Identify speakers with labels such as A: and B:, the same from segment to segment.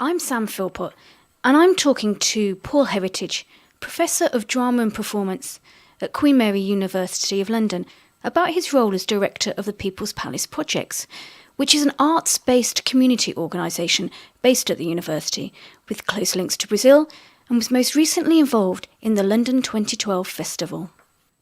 A: I'm Sam Philpott, and I'm talking to Paul Heritage, Professor of Drama and Performance at Queen Mary University of London, about his role as Director of the People's Palace Projects, which is an arts-based community organisation based at the university, with close links to Brazil, and was most recently involved in the London 2012 festival.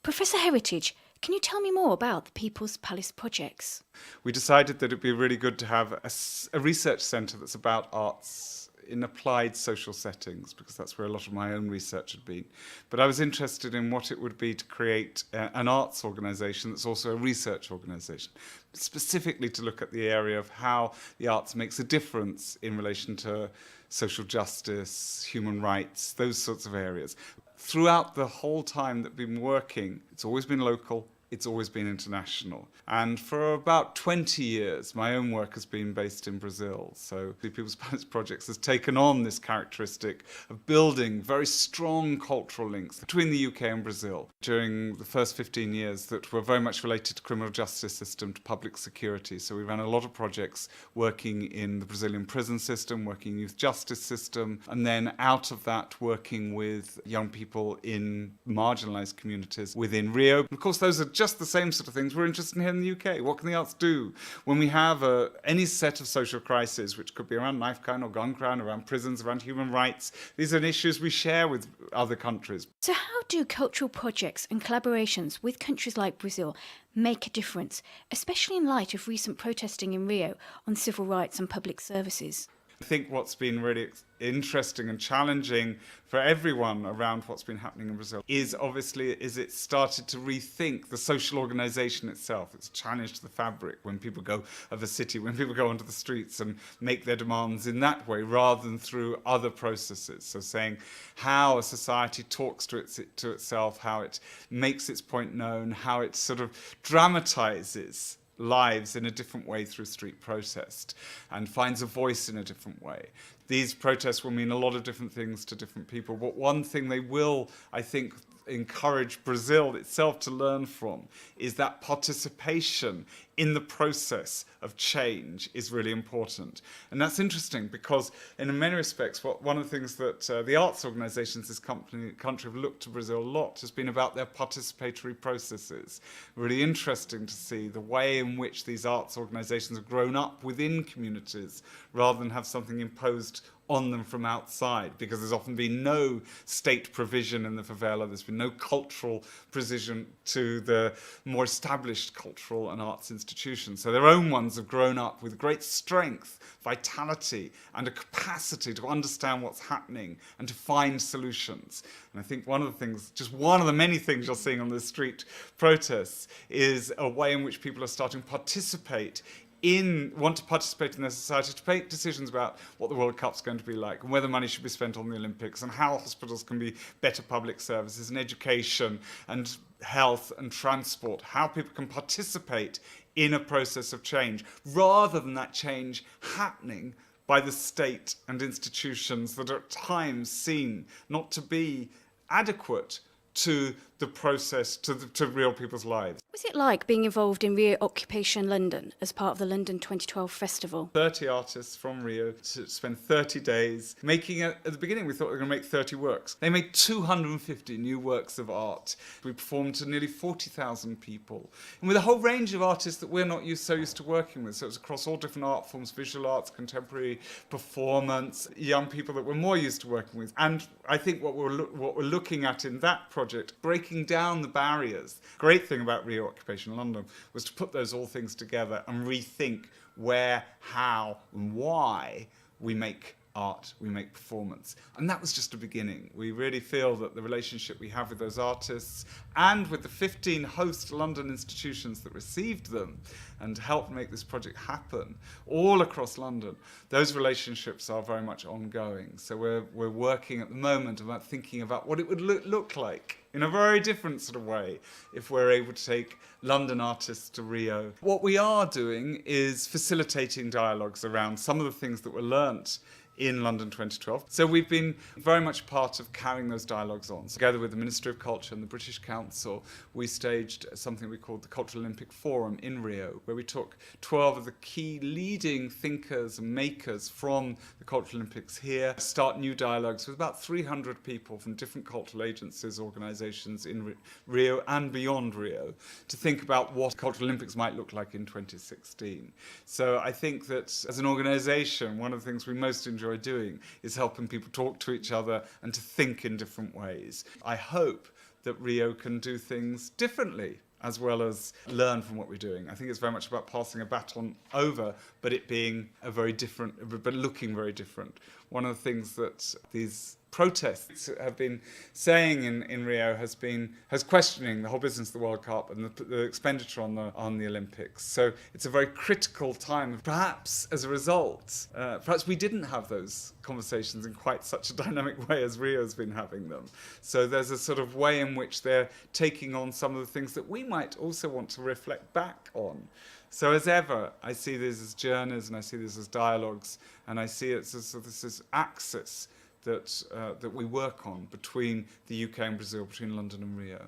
A: Professor Heritage, can you tell me more about the People's Palace Projects?
B: We decided that it'd be really good to have a research centre that's about arts in applied social settings, because that's where a lot of my own research had been. But I was interested in what it would be to create an arts organisation that's also a research organisation, specifically to look at the area of how the arts makes a difference in relation to social justice, human rights, those sorts of areas. Throughout the whole time that we've been working, it's always been local, it's always been international. And for about 20 years, my own work has been based in Brazil. So the People's Palace Projects has taken on this characteristic of building very strong cultural links between the UK and Brazil during the first 15 years that were very much related to criminal justice system, to public security. So we ran a lot of projects working in the Brazilian prison system, working in youth justice system, and then out of that working with young people in marginalised communities within Rio. And of course, those are just the same sort of things we're interested in here in the UK. What can the arts do when we have any set of social crises, which could be around knife crime or gun crime, around prisons, around human rights? These are issues we share with other countries.
A: So how do cultural projects and collaborations with countries like Brazil make a difference, especially in light of recent protesting in Rio on civil rights and public services?
B: I think what's been really interesting and challenging for everyone around what's been happening in Brazil is it started to rethink the social organisation itself. It's challenged the fabric when people go of a city, when people go onto the streets and make their demands in that way rather than through other processes. So saying how a society talks to itself, how it makes its point known, how it sort of dramatises lives in a different way through street protest and finds a voice in a different way. These protests will mean a lot of different things to different people, but one thing they will, I think, encourage Brazil itself to learn from is that participation in the process of change is really important. And that's interesting because in many respects, one of the things that the arts organisations in this country have looked to Brazil a lot has been about their participatory processes. Really interesting to see the way in which these arts organisations have grown up within communities rather than have something imposed on them from outside, because there's often been no state provision in the favela, there's been no cultural precision to the more established cultural and arts institutions. So their own ones have grown up with great strength, vitality, and a capacity to understand what's happening and to find solutions. And I think one of the things, just one of the many things you're seeing on the street protests, is a way in which people are starting to want to participate in their society, to make decisions about what the World Cup's going to be like and whether money should be spent on the Olympics and how hospitals can be better public services and education and health and transport, how people can participate in a process of change rather than that change happening by the state and institutions that are at times seen not to be adequate to the process, to real people's lives.
A: What was it like being involved in Rio Occupation London as part of the London 2012 festival?
B: 30 artists from Rio to spend 30 days making, at the beginning we thought we were going to make 30 works. They made 250 new works of art. We performed to nearly 40,000 people. And with a whole range of artists that we're not so used to working with. So it was across all different art forms, visual arts, contemporary performance, young people that we're more used to working with. And I think what we're looking at in that project, breaking down the barriers. Great thing about Rio Occupation London was to put those all things together and rethink where, how, and why we make art, we make performance. And that was just a beginning. We really feel that the relationship we have with those artists and with the 15 host London institutions that received them and helped make this project happen all across London, those relationships are very much ongoing. So we're working at the moment about thinking about what it would look like in a very different sort of way if we're able to take London artists to Rio. What we are doing is facilitating dialogues around some of the things that were learnt in London 2012. So we've been very much part of carrying those dialogues on. So together with the Ministry of Culture and the British Council, we staged something we called the Cultural Olympic Forum in Rio, where we took 12 of the key leading thinkers and makers from the Cultural Olympics here, start new dialogues with about 300 people from different cultural agencies, organisations in Rio and beyond Rio, to think about what Cultural Olympics might look like in 2016. So I think that as an organisation, one of the things we most enjoy doing is helping people talk to each other and to think in different ways. I hope that Rio can do things differently as well as learn from what we're doing. I think it's very much about passing a baton over, but it being a very different, but looking very different. One of the things that these protests have been saying in Rio has questioning the whole business of the World Cup and the expenditure on the Olympics. So it's a very critical time. Perhaps as a result, perhaps we didn't have those conversations in quite such a dynamic way as Rio's been having them. So there's a sort of way in which they're taking on some of the things that we might also want to reflect back on. So as ever, I see these as journeys and I see these as dialogues, and I see it as this axis that we work on between the UK and Brazil, between London and Rio.